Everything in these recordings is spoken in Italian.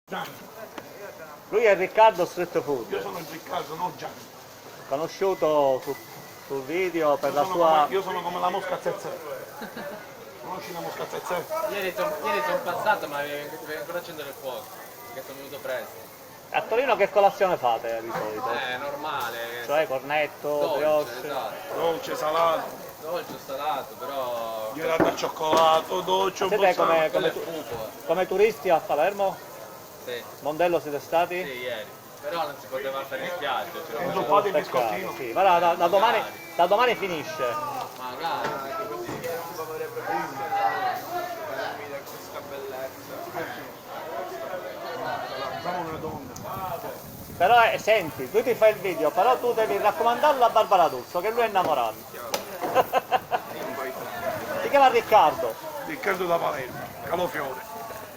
Gianni. Lui è Riccardo Street Food, Io sono Riccardo, non Gianni. conosciuto sul video per la sua... Io sono come la mosca zezze. Conosci la mosca zezze? Ieri sono passato ma avevo ancora accendere il fuoco, perché sono venuto presto. A Torino che colazione fate di solito? Normale. Cioè cornetto, Dolce, brioche? esatto. Dolce, salato, Dolce o salato, però... gelato al cioccolato, dolce, un Siete po' come, Quello è come, fumo. come turisti a Palermo? Sì, Mondello siete stati? sì, ieri. Però non si poteva fare in spiaggia, c'era Un un zuppato di Peccato, biscottino. sì. Guarda, da domani finisce. magari. Siamo una donna. Però senti, tu ti fai il video, però tu devi raccomandarlo a Barbara D'Urso, che lui è innamorato. Si chiama Riccardo. Riccardo da Palermo, Calofiore.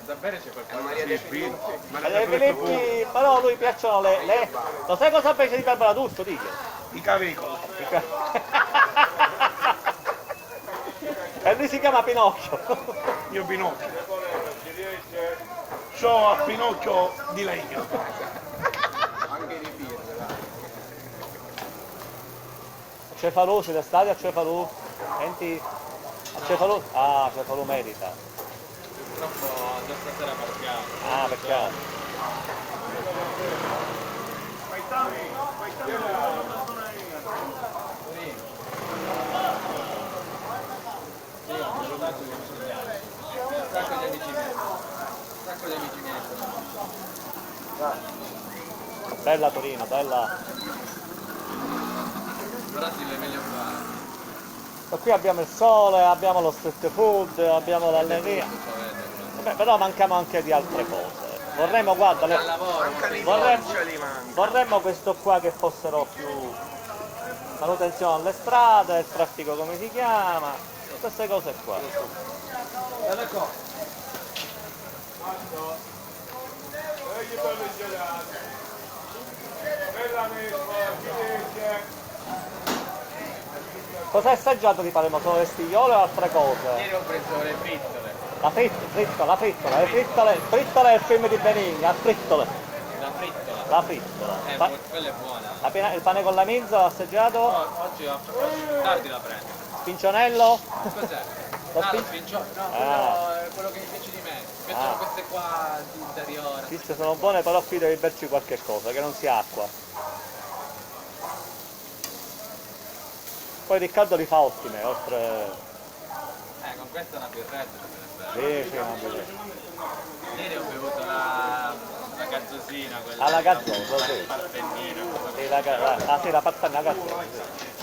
Da bere c'è qualcosa. Maria De Filippi. Le Filippi, però a lui piacciono le... Lo sai cosa pensi di Barbara D'Urso? Dica. I cavicoli. E lui si chiama Pinocchio. Io Pinocchio. C'ho a Pinocchio di legno. A Cefalù, siete stati a Cefalù? Senti, a Cefalù? Ah, Cefalù merita. Purtroppo già stasera partiamo. Ah, peccato. Sì, ho prenotato gli amici miei. Un sacco di amici miei. Un sacco di amici miei. Bella Torino, bella. Però si deve meglio fare. Ma qui abbiamo il sole, abbiamo lo street food, abbiamo l'alleria. Tutto avete, però. Vabbè, però manchiamo anche di altre cose. Vorremmo, guarda, Al lavoro. vorremmo questo qua che fossero più manutenzione alle strade, il traffico come si chiama, queste cose qua. Guarda qua. Cosa hai assaggiato di Palermo? Solo le stigliole o altre cose? Ieri ho preso le frittole. La frittola, le frittole è il film di Benigni, a frittole, La frittola. la frittola. Quella è buona. Il pane con la minza l'ho assaggiato? Oggi tardi la prendo. Spincionello? Cos'è? Lo Lo spin- spincio. No, Ah. quello che mi piace di me. Mi piacciono Ah. queste qua di interiore. Queste sono buone, però qui devi berci qualche cosa, che non sia acqua. Poi Riccardo li fa ottime, oltre... Con questa è una birretta. Sì, no, bene. Ieri ho bevuto la gazzosina, quella Ah, la gazzosa, sì. il parfennino. Sì, la partanna gazzosa, sì.